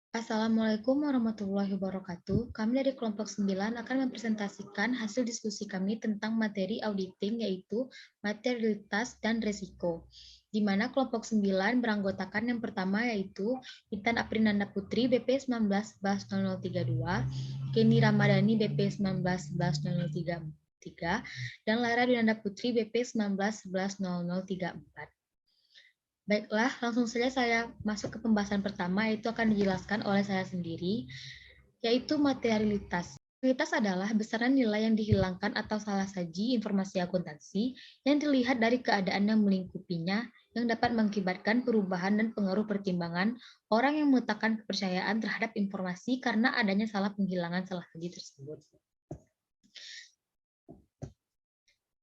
Assalamualaikum warahmatullahi wabarakatuh. Kami dari kelompok 9 akan mempresentasikan hasil diskusi kami tentang materi auditing yaitu materialitas dan resiko. Di mana kelompok 9 beranggotakan yang pertama yaitu Intan Aprinanda Putri BP 19110032, Kenny Ramadhani BP 19110033, dan Lara Dinanda Putri BP 19110034. Baiklah, langsung saja saya masuk ke pembahasan pertama, yaitu akan dijelaskan oleh saya sendiri, yaitu materialitas. Materialitas adalah besaran nilai yang dihilangkan atau salah saji informasi akuntansi yang dilihat dari keadaan yang melingkupinya yang dapat mengakibatkan perubahan dan pengaruh pertimbangan orang yang meletakkan kepercayaan terhadap informasi karena adanya salah penghilangan salah saji tersebut.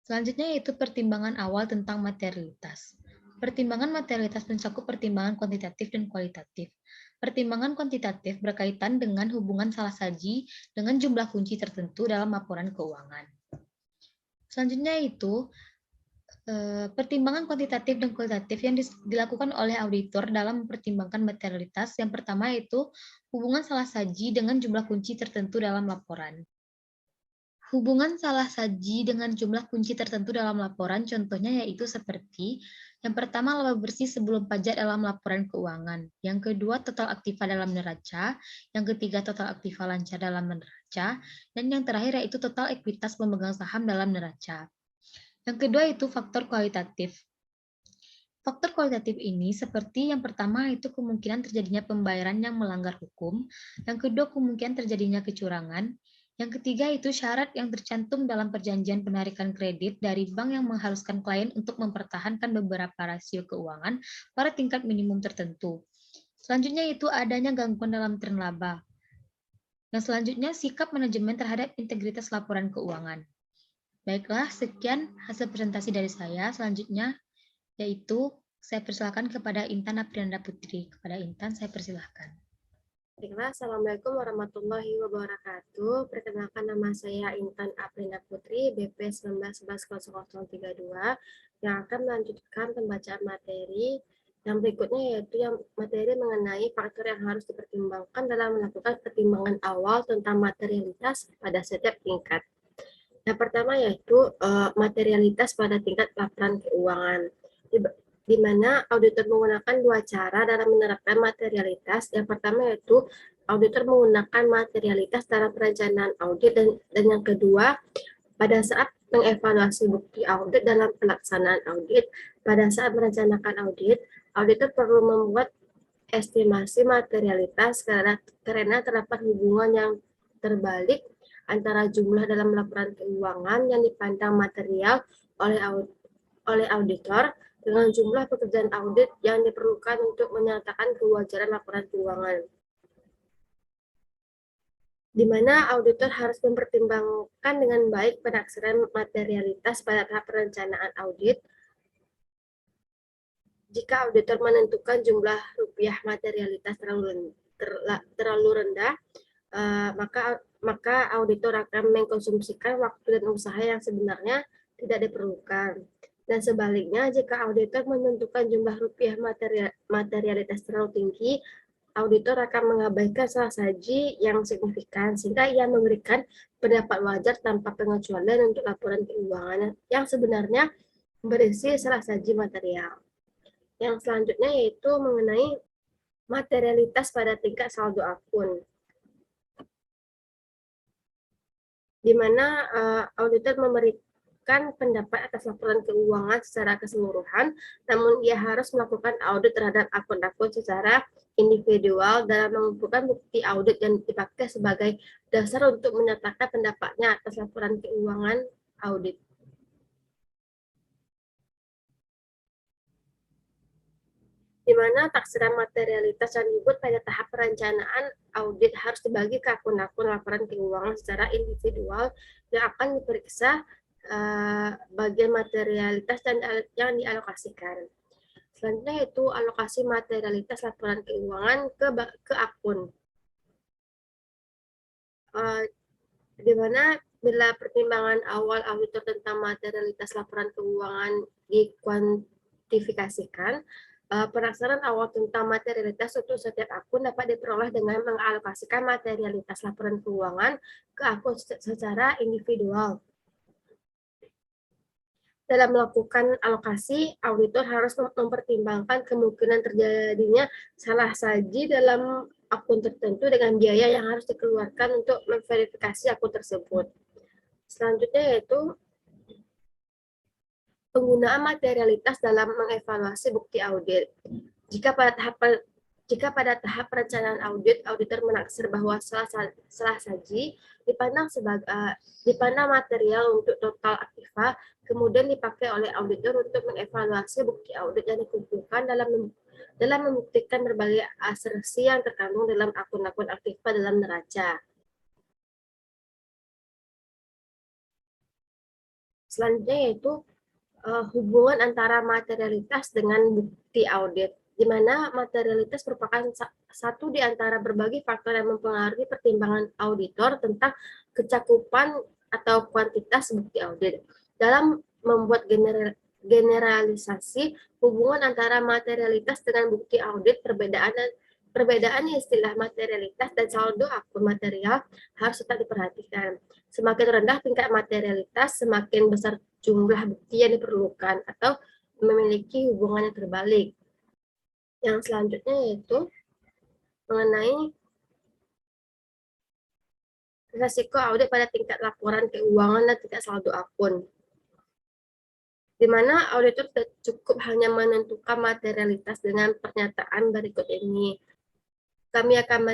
Selanjutnya yaitu pertimbangan awal tentang materialitas. Pertimbangan materialitas mencakup pertimbangan kuantitatif dan kualitatif. Pertimbangan kuantitatif berkaitan dengan hubungan salah saji dengan jumlah kunci tertentu dalam laporan keuangan. Selanjutnya itu pertimbangan kuantitatif dan kualitatif yang dilakukan oleh auditor dalam mempertimbangkan materialitas. Yang pertama yaitu hubungan salah saji dengan jumlah kunci tertentu dalam laporan. Hubungan salah saji dengan jumlah kunci tertentu dalam laporan, contohnya yaitu seperti yang pertama laba bersih sebelum pajak dalam laporan keuangan, yang kedua total aktiva dalam neraca, yang ketiga total aktiva lancar dalam neraca, dan yang terakhir yaitu total ekuitas pemegang saham dalam neraca. Yang kedua itu faktor kualitatif. Faktor kualitatif ini seperti yang pertama itu kemungkinan terjadinya pembayaran yang melanggar hukum, yang kedua kemungkinan terjadinya kecurangan, yang ketiga itu syarat yang tercantum dalam perjanjian penarikan kredit dari bank yang mengharuskan klien untuk mempertahankan beberapa rasio keuangan pada tingkat minimum tertentu. Selanjutnya itu adanya gangguan dalam tren laba. Yang selanjutnya sikap manajemen terhadap integritas laporan keuangan. Baiklah, sekian hasil presentasi dari saya. Selanjutnya yaitu saya persilakan kepada Intan Aprinanda Putri. Kepada Intan, saya persilahkan. Baiklah, Assalamualaikum warahmatullahi wabarakatuh. Perkenalkan nama saya Intan Aprinda Putri, BP 19110032, yang akan melanjutkan pembacaan materi yang berikutnya, yaitu yang materi mengenai faktor yang harus dipertimbangkan dalam melakukan pertimbangan awal tentang materialitas pada setiap tingkat. Yang pertama yaitu materialitas pada tingkat laporan keuangan, di mana auditor menggunakan dua cara dalam menerapkan materialitas. Yang pertama yaitu auditor menggunakan materialitas dalam perencanaan audit, dan yang kedua pada saat mengevaluasi bukti audit dalam pelaksanaan audit. Pada saat merencanakan audit, auditor perlu membuat estimasi materialitas karena terdapat hubungan yang terbalik antara jumlah dalam laporan keuangan yang dipandang material oleh auditor dengan jumlah pekerjaan audit yang diperlukan untuk menyatakan kewajaran laporan keuangan, di mana auditor harus mempertimbangkan dengan baik penaksiran materialitas pada tahap perencanaan audit. Jika auditor menentukan jumlah rupiah materialitas terlalu rendah, maka auditor akan mengkonsumsikan waktu dan usaha yang sebenarnya tidak diperlukan. Dan sebaliknya, jika auditor menentukan jumlah rupiah materialitas terlalu tinggi, auditor akan mengabaikan salah saji yang signifikan, sehingga ia memberikan pendapat wajar tanpa pengecualian untuk laporan keuangan yang sebenarnya berisi salah saji material. Yang selanjutnya yaitu mengenai materialitas pada tingkat saldo akun, di mana auditor memberikan pendapat atas laporan keuangan secara keseluruhan, namun ia harus melakukan audit terhadap akun-akun secara individual dalam mengumpulkan bukti audit yang dipakai sebagai dasar untuk menyatakan pendapatnya atas laporan keuangan audit. Di mana taksiran materialitas yang dibuat pada tahap perencanaan audit harus dibagi ke akun-akun laporan keuangan secara individual yang akan diperiksa bagian materialitas dan yang dialokasikan. Selanjutnya itu alokasi materialitas laporan keuangan ke akun, di mana bila pertimbangan awal auditor tentang materialitas laporan keuangan dikuantifikasikan, Penafsiran awal tentang materialitas untuk setiap akun dapat diperoleh dengan mengalokasikan materialitas laporan keuangan ke akun secara individual. Dalam melakukan alokasi, auditor harus mempertimbangkan kemungkinan terjadinya salah saji dalam akun tertentu dengan biaya yang harus dikeluarkan untuk memverifikasi akun tersebut. Selanjutnya yaitu penggunaan materialitas dalam mengevaluasi bukti audit. Jika pada tahap perencanaan audit, auditor menaksir bahwa salah saji dipandang material untuk total aktiva, kemudian dipakai oleh auditor untuk mengevaluasi bukti audit yang dikumpulkan dalam membuktikan berbagai asersi yang terkandung dalam akun-akun aktiva dalam neraca. Selanjutnya yaitu hubungan antara materialitas dengan bukti audit, di mana materialitas merupakan satu di antara berbagai faktor yang mempengaruhi pertimbangan auditor tentang kecakupan atau kuantitas bukti audit. Dalam membuat generalisasi hubungan antara materialitas dengan bukti audit, perbedaan istilah materialitas dan saldo akun material harus tetap diperhatikan. Semakin rendah tingkat materialitas, semakin besar jumlah bukti yang diperlukan atau memiliki hubungan yang terbalik. Yang selanjutnya yaitu mengenai risiko audit pada tingkat laporan keuangan dan tingkat saldo akun, di mana auditor tidak cukup hanya menentukan materialitas dengan pernyataan berikut ini. Kami akan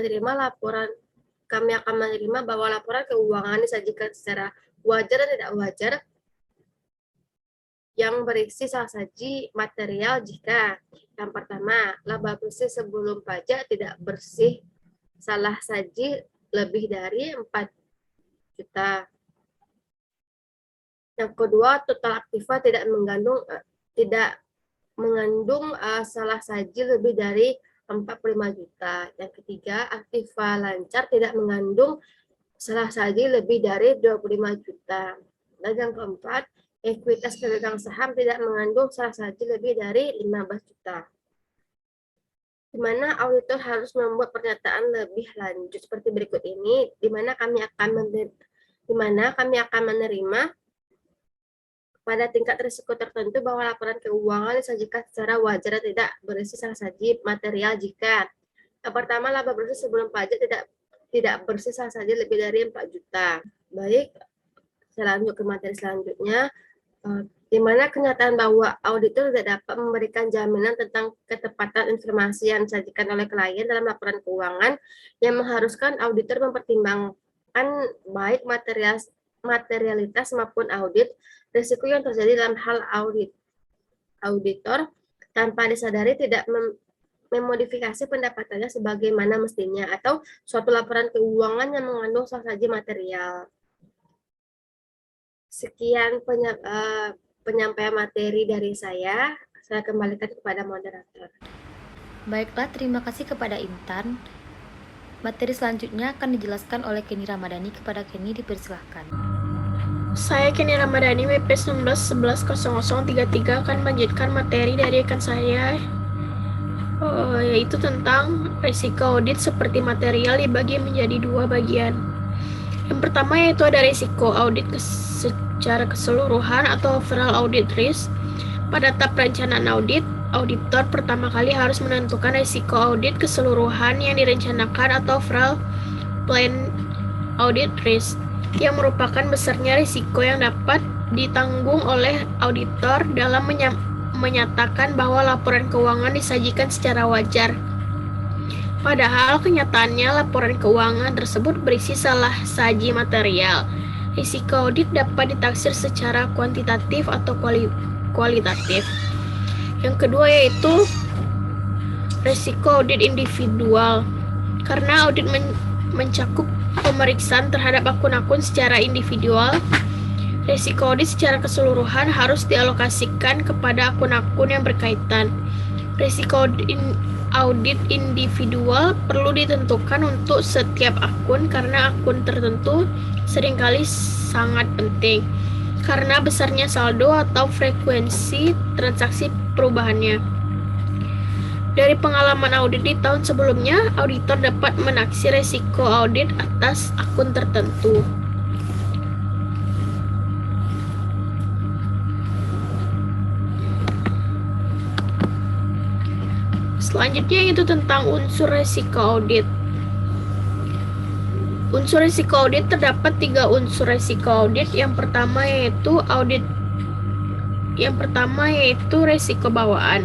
menerima bahwa laporan keuangan disajikan secara wajar dan tidak wajar yang berisi salah saji material jika yang pertama, laba bersih sebelum pajak tidak bersih salah saji lebih dari 4 juta. Yang kedua, total aktiva tidak mengandung salah saji lebih dari 45 juta. Yang ketiga, aktiva lancar tidak mengandung salah saji lebih dari 25 juta. Dan yang keempat, ekuitas pemegang saham tidak mengandung salah saji lebih dari 15 juta. Di mana auditor harus membuat pernyataan lebih lanjut seperti berikut ini, di mana kami akan menerima pada tingkat risiko tertentu bahwa laporan keuangan disajikan secara wajar dan tidak berisi salah saji material jika yang pertama, laba bersih sebelum pajak tidak bersih salah saji lebih dari 4 juta. Baik, saya lanjut ke materi selanjutnya, di mana kenyataan bahwa auditor tidak dapat memberikan jaminan tentang ketepatan informasi yang disajikan oleh klien dalam laporan keuangan yang mengharuskan auditor mempertimbangkan baik materialitas maupun audit, risiko yang terjadi dalam hal auditor tanpa disadari tidak memodifikasi pendapatannya sebagaimana mestinya atau suatu laporan keuangan yang mengandung salah saji material. Sekian penyampaian materi dari saya kembalikan kepada moderator. Baiklah, terima kasih kepada Intan. Materi selanjutnya akan dijelaskan oleh Kenny Ramadhani. Kepada Kenny, dipersilahkan. Saya Kenny Ramadhani, WP 19110033 akan melanjutkan materi dari rekan saya, yaitu tentang risiko audit seperti material dibagi menjadi 2 bagian. Yang pertama yaitu ada risiko audit secara keseluruhan atau overall audit risk. Pada tahap perencanaan audit, auditor pertama kali harus menentukan risiko audit keseluruhan yang direncanakan atau overall plan audit risk, yang merupakan besarnya risiko yang dapat ditanggung oleh auditor dalam menyatakan bahwa laporan keuangan disajikan secara wajar. Padahal kenyataannya laporan keuangan tersebut berisi salah saji material. Risiko audit dapat ditaksir secara kuantitatif atau kualitatif. Yang kedua yaitu risiko audit individual. Karena audit mencakup pemeriksaan terhadap akun-akun secara individual, risiko audit secara keseluruhan harus dialokasikan kepada akun-akun yang berkaitan. Risiko audit individual perlu ditentukan untuk setiap akun karena akun tertentu seringkali sangat penting karena besarnya saldo atau frekuensi transaksi perubahannya. Dari pengalaman audit di tahun sebelumnya, auditor dapat menaksir resiko audit atas akun tertentu. Selanjutnya itu tentang unsur resiko audit. Unsur resiko audit terdapat 3 unsur resiko audit. Yang pertama yaitu resiko bawaan.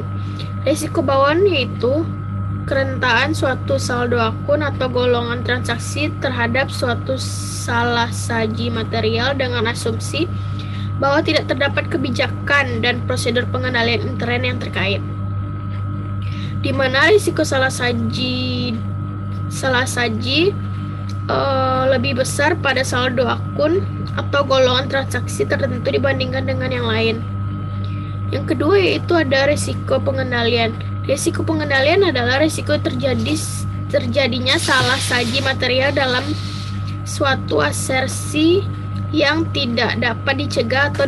Resiko bawaan yaitu kerentaan suatu saldo akun atau golongan transaksi terhadap suatu salah saji material dengan asumsi bahwa tidak terdapat kebijakan dan prosedur pengendalian intern yang terkait. Di mana risiko salah saji lebih besar pada saldo akun atau golongan transaksi tertentu dibandingkan dengan yang lain. Yang kedua yaitu ada risiko pengendalian. Risiko pengendalian adalah risiko terjadinya salah saji material dalam suatu asersi yang tidak dapat dicegah atau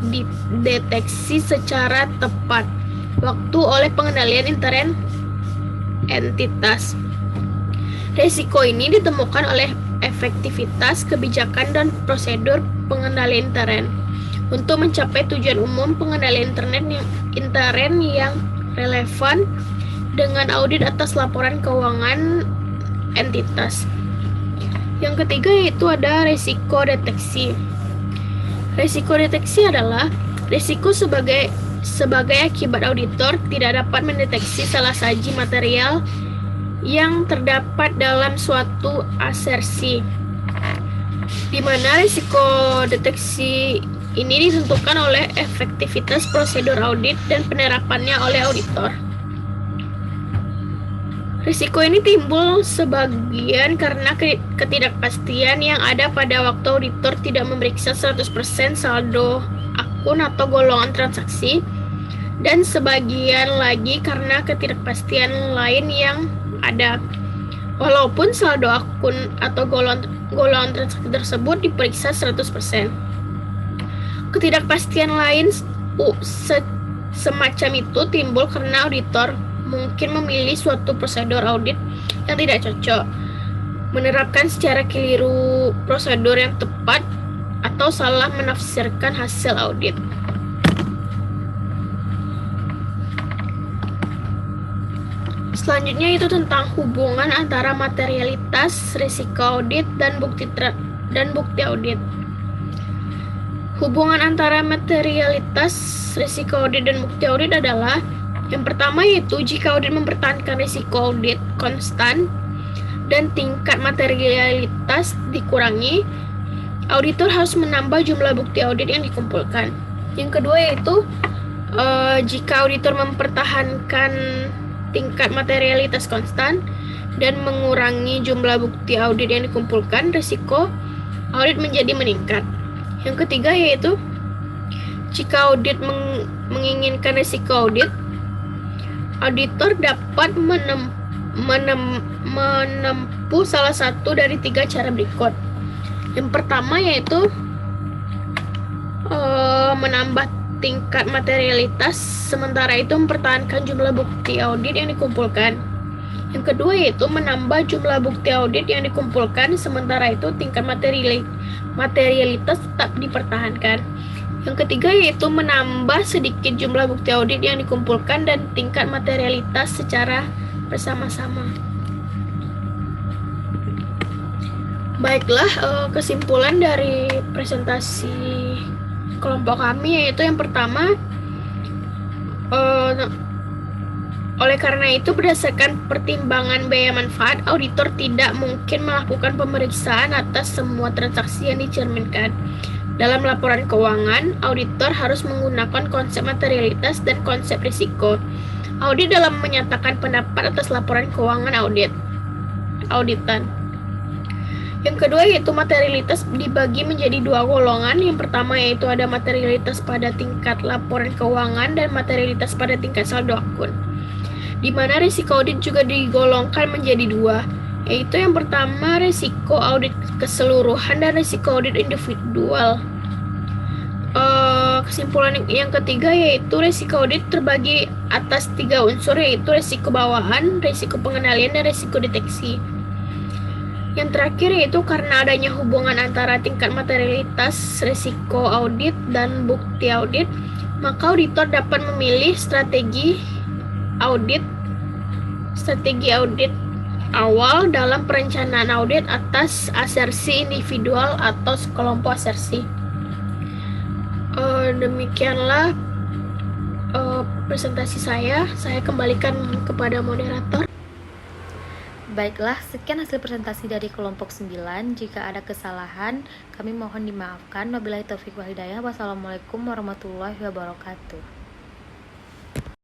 dideteksi secara tepat waktu oleh pengendalian intern entitas. Risiko ini ditemukan oleh efektivitas kebijakan dan prosedur pengendalian intern untuk mencapai tujuan umum pengendalian intern yang relevan dengan audit atas laporan keuangan entitas. Yang ketiga yaitu ada risiko deteksi. Risiko deteksi adalah risiko sebagai akibat auditor tidak dapat mendeteksi salah saji material yang terdapat dalam suatu asersi, di mana risiko deteksi ini ditentukan oleh efektivitas prosedur audit dan penerapannya oleh auditor. Risiko ini timbul sebagian karena ketidakpastian yang ada pada waktu auditor tidak memeriksa 100% saldo akun atau golongan transaksi, dan sebagian lagi karena ketidakpastian lain yang ada. Walaupun saldo akun atau golongan transaksi tersebut diperiksa 100%. Ketidakpastian lain semacam itu timbul karena auditor mungkin memilih suatu prosedur audit yang tidak cocok, menerapkan secara keliru prosedur yang tepat, atau salah menafsirkan hasil audit. Selanjutnya itu tentang hubungan antara materialitas, risiko audit, dan bukti audit. Hubungan antara materialitas, risiko audit, dan bukti audit adalah yang pertama yaitu jika audit mempertahankan risiko audit konstan dan tingkat materialitas dikurangi, auditor harus menambah jumlah bukti audit yang dikumpulkan. Yang kedua yaitu jika auditor mempertahankan tingkat materialitas konstan dan mengurangi jumlah bukti audit yang dikumpulkan, risiko audit menjadi meningkat. Yang ketiga yaitu jika audit menginginkan risiko audit, auditor dapat menempuh salah satu dari 3 cara berikut. Yang pertama yaitu menambah tingkat materialitas, sementara itu mempertahankan jumlah bukti audit yang dikumpulkan. Yang kedua yaitu menambah jumlah bukti audit yang dikumpulkan, sementara itu tingkat materialitas tetap dipertahankan. Yang ketiga yaitu menambah sedikit jumlah bukti audit yang dikumpulkan dan tingkat materialitas secara bersama-sama. Baiklah, kesimpulan dari presentasi kelompok kami yaitu yang pertama, oleh karena itu berdasarkan pertimbangan biaya manfaat, auditor tidak mungkin melakukan pemeriksaan atas semua transaksi yang dicerminkan. Dalam laporan keuangan, auditor harus menggunakan konsep materialitas dan konsep risiko. Audit dalam menyatakan pendapat atas laporan keuangan auditan. Yang kedua yaitu materialitas dibagi menjadi 2 golongan. Yang pertama yaitu ada materialitas pada tingkat laporan keuangan dan materialitas pada tingkat saldo akun, di mana risiko audit juga digolongkan menjadi 2, yaitu yang pertama risiko audit keseluruhan dan risiko audit individual. Kesimpulan yang ketiga yaitu resiko audit terbagi atas 3 unsur, yaitu resiko bawaan, resiko pengendalian, dan resiko deteksi. Yang terakhir yaitu karena adanya hubungan antara tingkat materialitas, resiko audit, dan bukti audit, maka auditor dapat memilih strategi audit awal dalam perencanaan audit atas asersi individual atau sekelompok asersi. Demikianlah presentasi saya kembalikan kepada moderator. Baiklah, sekian hasil presentasi dari kelompok 9. Jika ada kesalahan, kami mohon dimaafkan. Wabillahi taufiq wal hidayah. Wassalamualaikum warahmatullahi wabarakatuh.